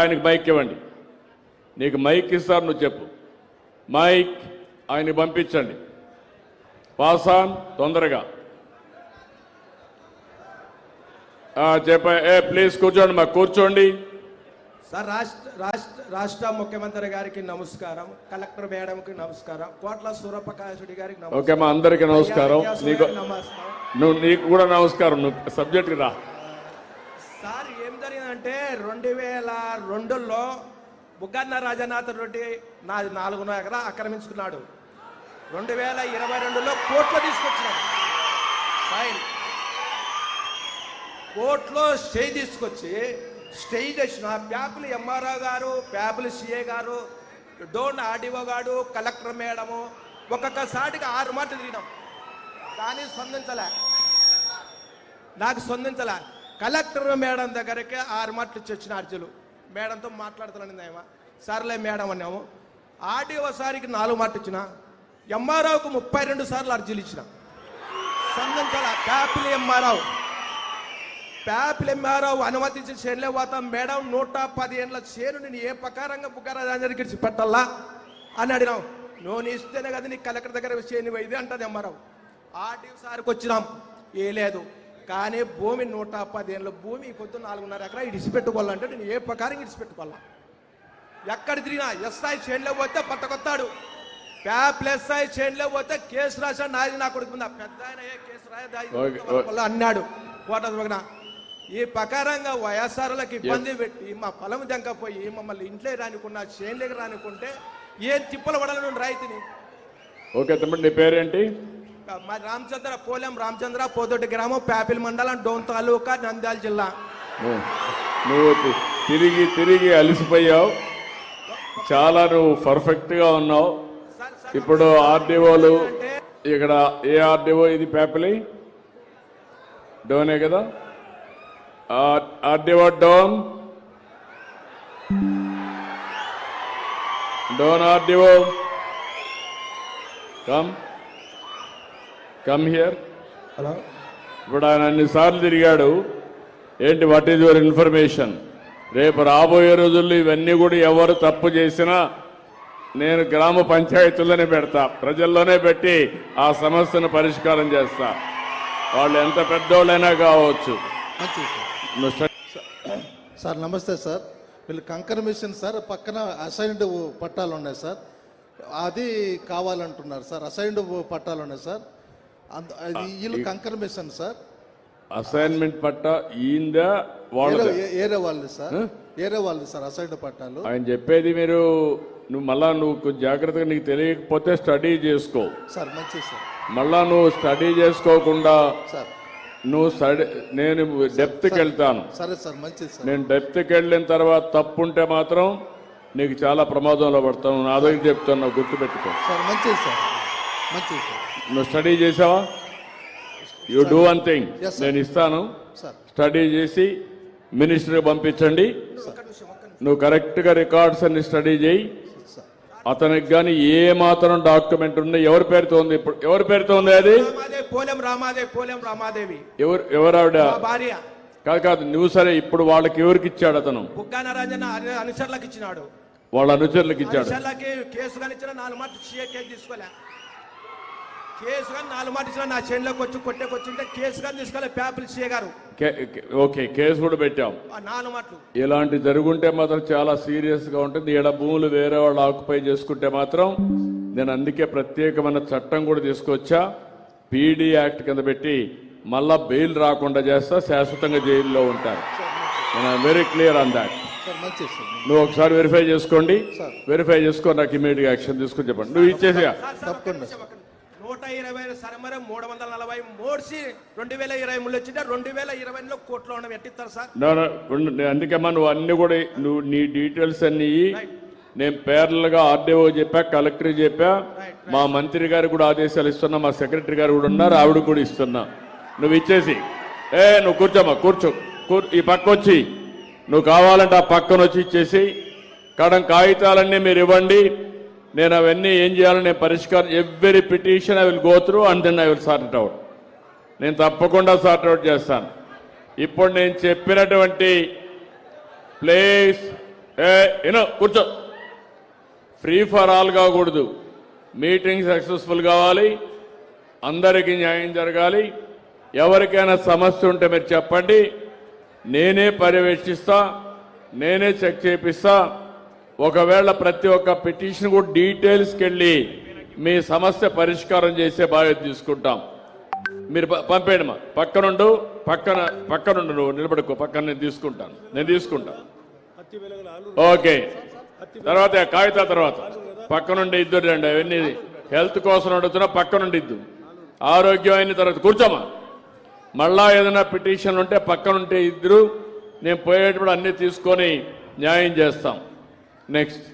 ఆయనకి మైక్ ఇవ్వండి. నీకు మైక్ ఇస్తారు, నువ్వు చెప్పు. మైక్ ఆయనకి పంపించండి. పాసాన్ తొందరగా చెప్ప. ప్లీజ్ కూర్చోండి, మాకు కూర్చోండి. సార్ రాష్ట్ర ముఖ్యమంత్రి గారికి నమస్కారం, కలెక్టర్ మేడంకి నమస్కారం, కోట్ల సూర్యప్రకాష్ రెడ్డి గారికి నమస్కారం. ఓకే మా అందరికి నమస్కారం. నీకు కూడా నమస్కారం. నువ్వు సబ్జెక్ట్కి రా. సార్ ఏం జరిగిందంటే 2002లో బుగ్గన్న రాజనాథ్ రెడ్డి నా 4 ఎకరా ఆక్రమించుకున్నాడు. 2022లో కోర్టులో తీసుకొచ్చినాడు. ఫైన్ కోర్టులో స్టే తీసుకొచ్చి స్టే చేసిన ప్యాపుల్ ఎంఆర్ఓ గారు, ప్యాపుల్ సిఏ గారు, డోన్ ఆర్డీఓ గారు, కలెక్టర్ మేడము ఒక్కొక్కసారిగా 6 మాటలు తిరిగినాం. కానీ నాకు స్పందించలే. కలెక్టర్ మేడం దగ్గరికి 6 మాటలు ఇచ్చి వచ్చిన అర్జీలు. మేడంతో మాట్లాడుతున్నాను ఏమో, సర్లే మేడం అన్నాము. ఆర్డీఓ సారికి 4 మాటలు ఇచ్చిన, ఎంఆర్ఓకు 32 సార్లు అర్జీలు ఇచ్చిన, స్పందించాల. ప్యాపిల్ ఎంఆర్ఓ అనుమతించి చేనులే పోతాం మేడం, 110 ఏళ్ళ చేను నేను ఏ ప్రకారంగా బుగ్గరాజానికి పెట్టాలా అని అడిగినాం. నువ్వు ఇస్తేనే కదా నీ కలెక్టర్ దగ్గర చేను ఇది అంటది ఎంఆర్ఓ. ఆర్డీఓ సార్కి వచ్చినాం, ఏ లేదు. కానీ భూమి 110 ఏళ్ళ భూమి పొద్దు 4.5 ఎకరా ఇడిచిపెట్టుకోవాలంటే నేను ఏ ప్రకారం ఇడిచిపెట్టుకోవాలా? ఎక్కడ తిరిగినా ఎస్ఐ చేనులో పోతే పట్టకొత్తాడు, ప్యాపిల్ ఎస్ఐ చేనులో పోతే కేసు రాశా నాది నా కొడుకు పెద్ద ఆయన ఏ కేసు రాయ అన్నాడు కోట. ఈ ప్రకారంగా వైఎస్ఆర్లకు ఇబ్బంది పెట్టి మా పొలం దెంకపోయి మమ్మల్ని ఇంట్లో రానికున్నా చేనులోకి రానికుంటే ఏం తిప్పలు పడాలని రైతుని. ఓకే తమ్ముడు, నీ పేరేంటి? మా పోలెం రామచంద్ర, పోదొడ్డి గ్రామం, ప్యాపిల్ మండలం, డోన్ తాలూకా, నంద్యాల జిల్లా. నువ్వు తిరిగి అలసిపోయావు, చాలా నువ్వు పర్ఫెక్ట్ గా ఉన్నావు. ఇప్పుడు ఆర్డీఓలు ఇక్కడ ఏ ఆర్డీఓ ఇది? ప్యాపిల్ డోనే కదా? RDO Dhone RDO come here. Hello. ఇప్పుడు ఆయన అన్నిసార్లు తిరిగాడు. ఏంటి, వాట్ ఈజ్ యువర్ ఇన్ఫర్మేషన్? రేపు రాబోయే రోజుల్లో ఇవన్నీ కూడా ఎవరు తప్పు చేసినా నేను గ్రామ పంచాయతీల్లోనే పెడతా, ప్రజల్లోనే పెట్టి ఆ సమస్యను పరిష్కారం చేస్తా, వాళ్ళు ఎంత పెద్దోళ్ళైనా కావచ్చు. సార్ నమస్తే సార్. వీళ్ళు కంకర్ మిషన్ సార్, పక్కన అసైన్డ్ పట్టాలు ఉన్నాయి సార్, అది కావాలంటున్నారు సార్. అసైన్డ్ పట్టాలు ఉన్నాయి సార్, వీళ్ళు కంకర్ మిషన్ సార్. అసైన్మెంట్ పట్టా ఈందా ఏరే వాళ్ళు సార్, ఏరే వాళ్ళు సార్ అసైన్డ్ పట్టాలు. ఆయన చెప్పేది మీరు నువ్వు జాగ్రత్తగా, నీకు తెలియకపోతే స్టడీ చేసుకో సార్. మంచిది సార్. మళ్ళా నువ్వు స్టడీ చేసుకోకుండా సార్ నేను డెప్త్కి వెళ్తాను. సరే సార్, మంచిది సార్. నేను డెప్త్కి వెళ్ళిన తర్వాత తప్పుంటే మాత్రం నీకు చాలా ప్రమాదంలో పడతాను. నా దగ్గర చెప్తాను, గుర్తుపెట్టుకో సార్. మంచిది సార్, మంచిది సార్. నువ్వు స్టడీ చేసావా? యూ డూ వన్ థింగ్, నేను ఇస్తాను, స్టడీ చేసి మినిస్టర్కి పంపించండి. నువ్వు కరెక్ట్గా రికార్డ్స్ అన్ని స్టడీ చేయి. అతనికి కానీ ఏ మాత్రం డాక్యుమెంట్ ఉంది? ఎవరి పేరుతో ఉంది? ఇప్పుడు ఎవరి పేరుతో ఉంది అది? పోలెం రామాదేవి. ఎవరు ఆవిడ? భార్య. కాదు నువ్వు సరే, ఇప్పుడు వాళ్ళకి ఎవరికి ఇచ్చాడు అతను? బుగ్గన రాజన్న అనుచరులకు ఇచ్చినాడు. వాళ్ళ అనుచరులకు ఇచ్చాడు. కేసు కానీ ఇచ్చిన 4 మాటలు కేసు తీసుకోలే. కేసు కానీ 4 మాటలు ఇచ్చిన నా చేనులోకి వచ్చి కొట్టేకొచ్చింటే కేసు కానీ తీసుకోలే ప్యాపిల్ సిఏ గారు. ఓకే, కేసు కూడా పెట్టాం. 4 మాటలు ఇలాంటి జరుగుంటే మాత్రం చాలా సీరియస్ గా ఉంటుంది. ఈడ భూములు వేరే వాళ్ళు ఆక్యుపై చేసుకుంటే మాత్రం నేను అందుకే ప్రత్యేకమైన చట్టం కూడా తీసుకొచ్చా, పీడీ యాక్ట్ కింద పెట్టి మళ్ళా బెయిల్ రాకుండా చేస్తా, శాశ్వతంగా జైల్లో ఉంటారు. నేను వెరీ క్లియర్ ఆన్ దాట్. నువ్వు ఒకసారి వెరిఫై చేసుకోండి, వెరిఫై చేసుకొని నాకు ఇమీడియట్ యాక్షన్ తీసుకొని చెప్పండి. నువ్వు ఇచ్చేసిగా 120 సరమరం 340 మోడ్చి 2023 వచ్చింటే 2020లో కోర్టులో ఉండడం ఎట్టిస్తారు సార్? అందుకేమ్మా నువ్వు అన్ని కూడా నువ్వు నీ డీటెయిల్స్ అన్ని నేను పేర్లుగా ఆర్డీఓ చెప్పా, కలెక్టర్ చెప్పా, మా మంత్రి గారు కూడా ఆదేశాలు ఇస్తున్నా, మా సెక్రటరీ గారు కూడా ఉన్నారు, ఆవిడ కూడా ఇస్తున్నా. నువ్వు ఇచ్చేసి నువ్వు కూర్చోమ్మా, ఈ పక్క వచ్చి నువ్వు కావాలంటే ఆ పక్కన వచ్చి ఇచ్చేసి కాగితాలన్నీ మీరు ఇవ్వండి. నేను అవన్నీ ఏం చేయాలని నేను పరిష్కారం, every petition I will go through and then I will sort it out. నేను తప్పకుండా సార్ట్ అవుట్ చేస్తాను. ఇప్పుడు నేను చెప్పినటువంటి ప్లేస్ కూర్చో. ఫ్రీ ఫర్ ఆల్ కాకూడదు. మీటింగ్ సక్సెస్ఫుల్ కావాలి, అందరికీ న్యాయం జరగాలి. ఎవరికైనా సమస్య ఉంటే మీరు చెప్పండి, నేనే పర్యవేక్షిస్తా, నేనే చెక్ చేపిస్తా. ఒకవేళ ప్రతి ఒక్క పిటిషన్ కూడా డీటెయిల్స్కి వెళ్ళి మీ సమస్య పరిష్కారం చేసే బాధ్యత తీసుకుంటాం. మీరు పంపేయండి మా పక్కనుండు నువ్వు నిలబడుకో, పక్కన నేను తీసుకుంటాను. ఓకే, తర్వాత కాగితా తర్వాత పక్కనుండి ఇద్దరు రండి. అవన్నీ హెల్త్ కోసం అడుగుతున్నా, పక్కనుండి ఇద్దు. ఆరోగ్యం అయిన తర్వాత కూర్చోమా. మళ్ళా ఏదైనా పిటిషన్లు ఉంటే పక్కనుంటే ఇద్దరు, నేను పోయేటప్పుడు అన్ని తీసుకొని న్యాయం చేస్తాం. నెక్స్ట్.